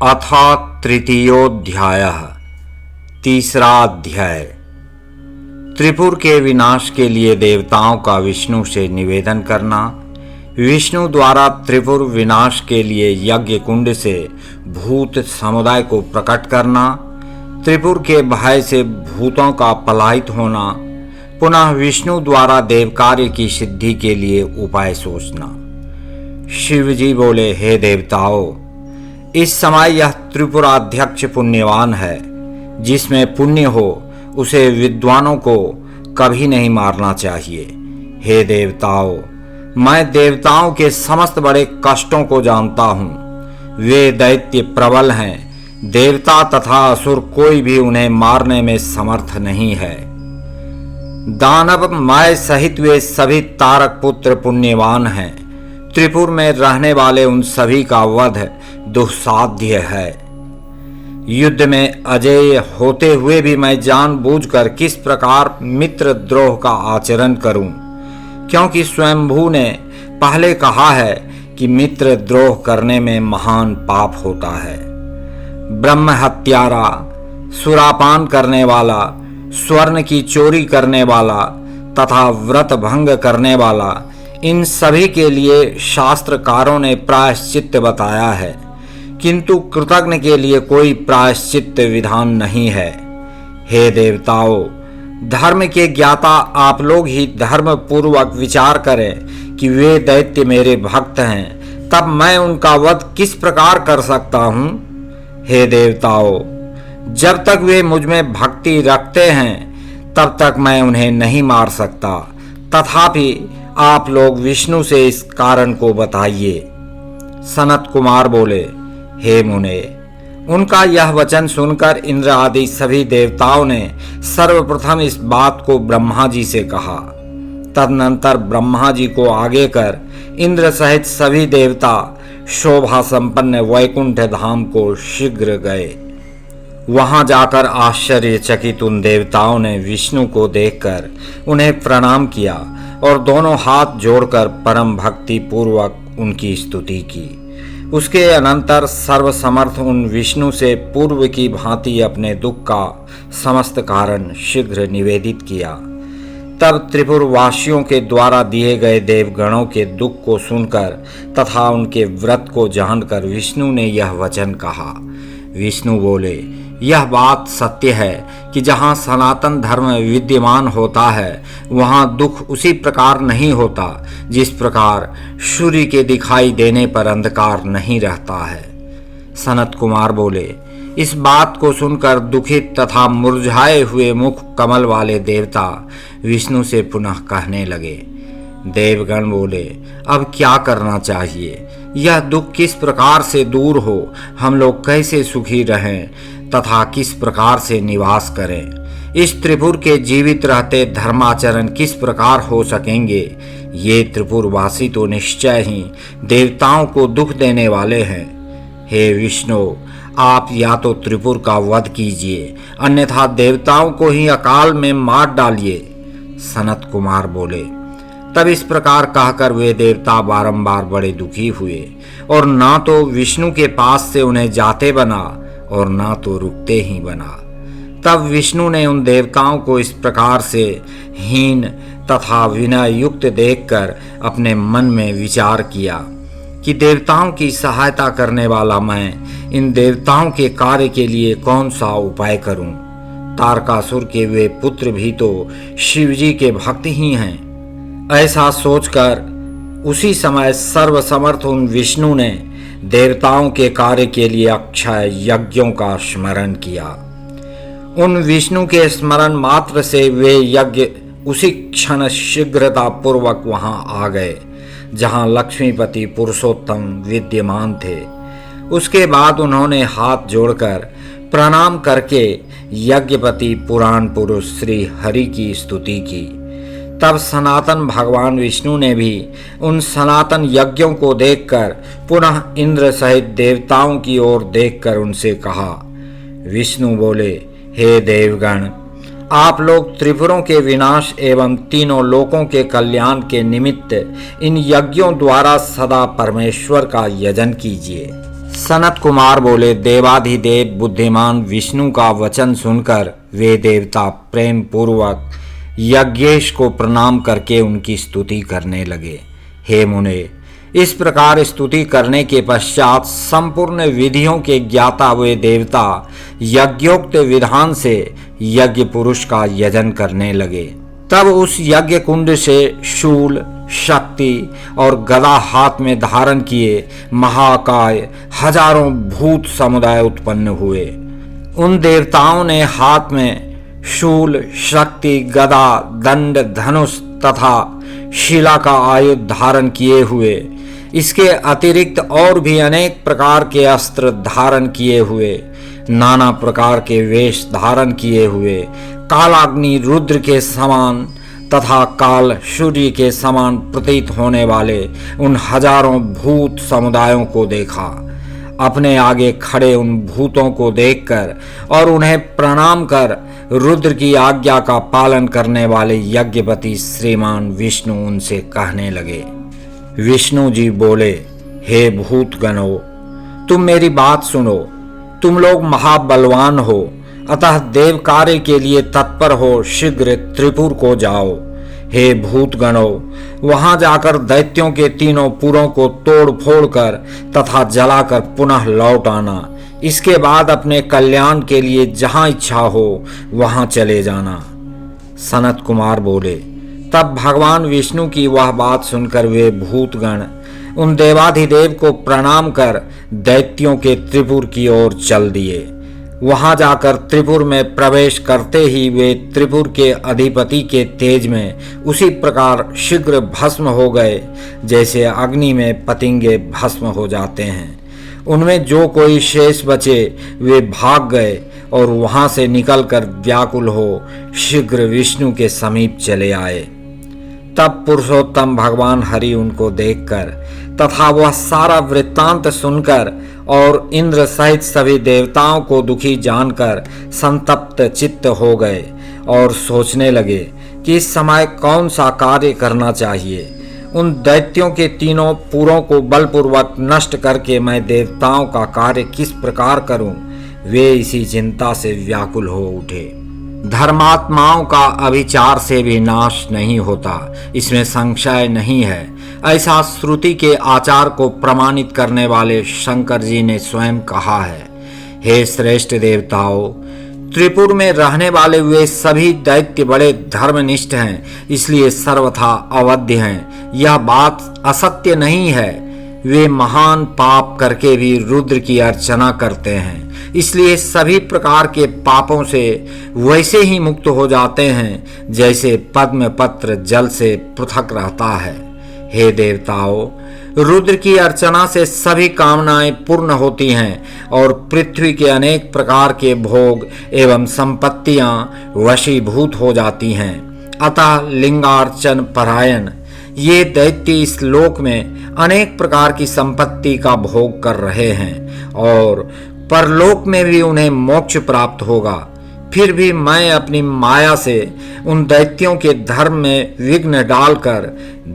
अथ तृतीयोऽध्यायः। तीसरा अध्याय। त्रिपुर के विनाश के लिए देवताओं का विष्णु से निवेदन करना। विष्णु द्वारा त्रिपुर विनाश के लिए यज्ञ कुंड से भूत समुदाय को प्रकट करना। त्रिपुर के भय से भूतों का पलायित होना। पुनः विष्णु द्वारा देव कार्य की सिद्धि के लिए उपाय सोचना। शिव जी बोले, हे देवताओं, इस समय यह त्रिपुराध्यक्ष पुण्यवान है। जिसमें पुण्य हो उसे विद्वानों को कभी नहीं मारना चाहिए। हे देवताओं, मैं देवताओं के समस्त बड़े कष्टों को जानता हूँ। वे दैत्य प्रबल हैं। देवता तथा असुर कोई भी उन्हें मारने में समर्थ नहीं है। दानव मैं सहित वे सभी तारक पुत्र पुण्यवान हैं। त्रिपुर में रहने वाले उन सभी का वध दुस्साध्य है। युद्ध में अजेय होते हुए भी मैं जानबूझकर किस प्रकार मित्र द्रोह का आचरण करूं, क्योंकि स्वयंभू ने पहले कहा है कि मित्र द्रोह करने में महान पाप होता है। ब्रह्म हत्यारा, सुरापान करने वाला, स्वर्ण की चोरी करने वाला तथा व्रत भंग करने वाला, इन सभी के लिए शास्त्रकारों ने प्रायश्चित्त बताया है, किंतु कृतज्ञ के लिए कोई प्रायश्चित्त विधान नहीं है। हे देवताओं, धर्म के ज्ञाता आप लोग ही धर्म पूर्वक विचार करें कि वे दैत्य मेरे भक्त हैं, तब मैं उनका वध किस प्रकार कर सकता हूँ। हे देवताओं, जब तक वे मुझ में भक्ति रखते हैं तब तक मैं उन्हें नहीं मार सकता। तथापि आप लोग विष्णु से इस कारण को बताइए। सनत कुमार बोले, हे मुने, उनका यह वचन सुनकर इंद्र आदि सभी देवताओं ने सर्वप्रथम इस बात को ब्रह्मा जी से कहा। तदनंतर ब्रह्मा जी को आगे कर इंद्र सहित सभी देवता शोभा संपन्न वैकुंठ धाम को शीघ्र गए। वहां जाकर आश्चर्यचकित उन देवताओं ने विष्णु को देखकर उन्हें प्रणाम किया और दोनों हाथ जोड़कर परम भक्ति पूर्वक उनकी स्तुति की। उसके अनंतर सर्वसमर्थ उन विष्णु से पूर्व की भांति अपने दुख का समस्त कारण शीघ्र निवेदित किया। तब त्रिपुर वासियों के द्वारा दिए गए देवगणों के दुख को सुनकर तथा उनके व्रत को जानकर विष्णु ने यह वचन कहा। विष्णु बोले, यह बात सत्य है कि जहाँ सनातन धर्म विद्यमान होता है वहाँ दुख उसी प्रकार नहीं होता जिस प्रकार सूर्य के दिखाई देने पर अंधकार नहीं रहता है। सनत कुमार बोले, इस बात को सुनकर दुखित तथा मुरझाए हुए मुख कमल वाले देवता विष्णु से पुनः कहने लगे। देवगण बोले, अब क्या करना चाहिए? यह दुख किस प्रकार से दूर हो, हम लोग कैसे सुखी रहें तथा किस प्रकार से निवास करें? इस त्रिपुर के जीवित रहते धर्माचरण किस प्रकार हो सकेंगे? ये त्रिपुरवासी तो निश्चय ही देवताओं को दुख देने वाले हैं। हे विष्णु, आप या तो त्रिपुर का वध कीजिए, अन्यथा देवताओं को ही अकाल में मार डालिए। सनत कुमार बोले, तब इस प्रकार कहकर वे देवता बारंबार बड़े दुखी हुए और ना तो विष्णु के पास से उन्हें जाते बना और ना तो रुकते ही बना। तब विष्णु ने उन देवताओं को इस प्रकार से हीन तथा विनय युक्त देखकर अपने मन में विचार किया कि देवताओं की सहायता करने वाला मैं इन देवताओं के कार्य के लिए कौन सा उपाय करूं? तारकासुर के वे पुत्र भी तो शिव जी के भक्त ही हैं। ऐसा सोचकर उसी समय सर्वसमर्थ उन विष्णु ने देवताओं के कार्य के लिए अक्षय यज्ञों का स्मरण किया। उन विष्णु के स्मरण मात्र से वे यज्ञ उसी क्षण शीघ्रता पूर्वक वहां आ गए जहां लक्ष्मीपति पुरुषोत्तम विद्यमान थे। उसके बाद उन्होंने हाथ जोड़कर प्रणाम करके यज्ञपति पुराण पुरुष श्री हरि की स्तुति की। तब सनातन भगवान विष्णु ने भी उन सनातन यज्ञों को देखकर पुनः इंद्र सहित देवताओं की ओर देखकर उनसे कहा। विष्णु बोले, हे देवगण, आप लोग त्रिपुरों के विनाश एवं तीनों लोकों के कल्याण के निमित्त इन यज्ञों द्वारा सदा परमेश्वर का यजन कीजिए। सनत कुमार बोले, देवाधिदेव बुद्धिमान विष्णु का वचन सुनकर वे देवता प्रेम पूर्वक यज्ञेश को प्रणाम करके उनकी स्तुति करने लगे। हे मुने, इस प्रकार स्तुति करने के पश्चात संपूर्ण विधियों के ज्ञाता हुए देवता यज्ञोक्त विधान से यज्ञ पुरुष का यजन करने लगे। तब उस यज्ञ कुंड से शूल, शक्ति और गदा हाथ में धारण किए महाकाय हजारों भूत समुदाय उत्पन्न हुए। उन देवताओं ने हाथ में शूल, शक्ति, गदा, दंड, धनुष तथा शिला का आयुध धारण किए हुए, इसके अतिरिक्त और भी अनेक प्रकार के अस्त्र धारण किए हुए, नाना प्रकार के वेश धारण किए हुए, कालाग्नि रुद्र के समान तथा काल सूर्य के समान प्रतीत होने वाले उन हजारों भूत समुदायों को देखा। अपने आगे खड़े उन भूतों को देखकर और उन्हें प्रणाम कर रुद्र की आज्ञा का पालन करने वाले यज्ञपति श्रीमान विष्णु उनसे कहने लगे। विष्णु जी बोले, हे भूतगणों, तुम मेरी बात सुनो। तुम लोग महाबलवान हो, अतः देव कार्य के लिए तत्पर हो, शीघ्र त्रिपुर को जाओ। हे भूतगणों, वहां जाकर दैत्यों के तीनों पुरों को तोड़ फोड़ कर तथा जलाकर पुनः लौट आना। इसके बाद अपने कल्याण के लिए जहां इच्छा हो वहां चले जाना। सनत कुमार बोले, तब भगवान विष्णु की वह बात सुनकर वे भूतगण उन देवाधिदेव को प्रणाम कर दैत्यों के त्रिपुर की ओर चल दिए। वहां जाकर त्रिपुर में प्रवेश करते ही वे त्रिपुर के अधिपति के तेज में उसी प्रकार शीघ्र भस्म हो गए जैसे अग्नि में पतंगे भस्म हो जाते हैं। उनमें जो कोई शेष बचे वे भाग गए और वहां से निकलकर व्याकुल हो शीघ्र विष्णु के समीप चले आए। तब पुरुषोत्तम भगवान हरि उनको देखकर तथा वह सारा वृत्तांत सुनकर और इंद्र सहित सभी देवताओं को दुखी जानकर संतप्त चित्त हो गए और सोचने लगे कि इस समय कौन सा कार्य करना चाहिए। उन दैत्यों के तीनों पुरों को बलपूर्वक नष्ट करके मैं देवताओं का कार्य किस प्रकार करूं, वे इसी चिंता से व्याकुल हो उठे। धर्मात्माओं का अभिचार से भी नाश नहीं होता, इसमें संशय नहीं है। ऐसा श्रुति के आचार को प्रमाणित करने वाले शंकर जी ने स्वयं कहा है। हे श्रेष्ठ देवताओं, त्रिपुर में रहने वाले वे सभी दैत्य बड़े धर्मनिष्ठ हैं, इसलिए सर्वथा अवध्य हैं। यह बात असत्य नहीं है। वे महान पाप करके भी रुद्र की अर्चना करते हैं, इसलिए सभी प्रकार के पापों से वैसे ही मुक्त हो जाते हैं जैसे पद्म पत्र जल से पृथक रहता है। हे देवताओं, रुद्र की अर्चना से सभी कामनाएं पूर्ण होती हैं और पृथ्वी के अनेक प्रकार के भोग एवं संपत्तियां वशीभूत हो जाती हैं। अतः लिंगार्चन परायण ये दैत्य इस लोक में अनेक प्रकार की संपत्ति का भोग कर रहे हैं और परलोक में भी उन्हें मोक्ष प्राप्त होगा। फिर भी मैं अपनी माया से उन दैत्यों के धर्म में विघ्न डालकर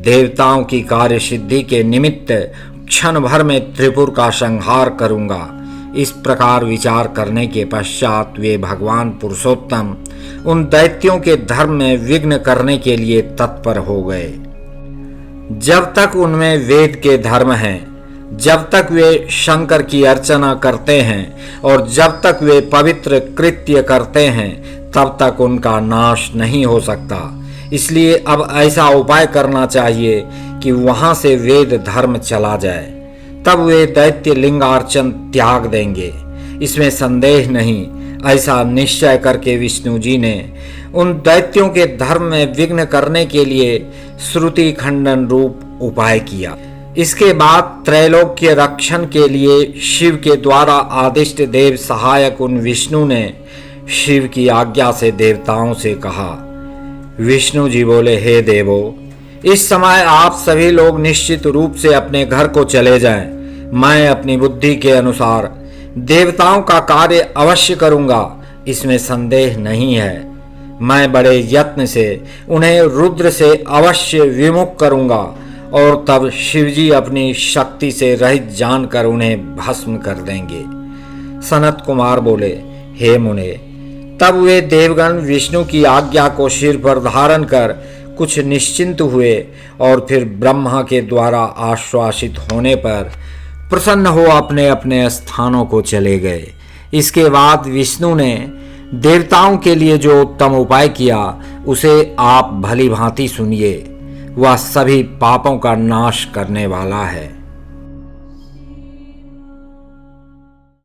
देवताओं की कार्य सिद्धि के निमित्त क्षण भर में त्रिपुर का संहार करूंगा। इस प्रकार विचार करने के पश्चात वे भगवान पुरुषोत्तम उन दैत्यों के धर्म में विघ्न करने के लिए तत्पर हो गए। जब तक उनमें वेद के धर्म हैं, जब तक वे शंकर की अर्चना करते हैं और जब तक वे पवित्र कृत्य करते हैं, तब तक उनका नाश नहीं हो सकता। इसलिए अब ऐसा उपाय करना चाहिए कि वहां से वेद धर्म चला जाए, तब वे दैत्य लिंगार्चन त्याग देंगे, इसमें संदेह नहीं। ऐसा निश्चय करके विष्णु जी ने उन दैत्यों के धर्म में विघ्न करने के लिए श्रुति खंडन रूप उपाय किया। इसके बाद त्रैलोक्य रक्षण के लिए शिव के द्वारा आदिष्ट देव सहायक उन विष्णु ने शिव की आज्ञा से देवताओं से कहा। विष्णु जी बोले, हे देवों, इस समय आप सभी लोग निश्चित रूप से अपने घर को चले जाएं। मैं अपनी बुद्धि के अनुसार देवताओं का कार्य अवश्य करूंगा, इसमें संदेह नहीं है। मैं बड़े यत्न से उन्हें रुद्र से अवश्य विमुख करूंगा और तब शिवजी अपनी शक्ति से रहित जानकर उन्हें भस्म कर देंगे। सनत कुमार बोले, हे मुने, तब वे देवगण विष्णु की आज्ञा को सिर पर धारण कर कुछ निश्चिंत हुए और फिर ब्रह्मा के द्वारा आश्वासित होने पर प्रसन्न हो अपने अपने स्थानों को चले गए। इसके बाद विष्णु ने देवताओं के लिए जो उत्तम उपाय किया उसे आप भली भांति सुनिए। वह सभी पापों का नाश करने वाला है।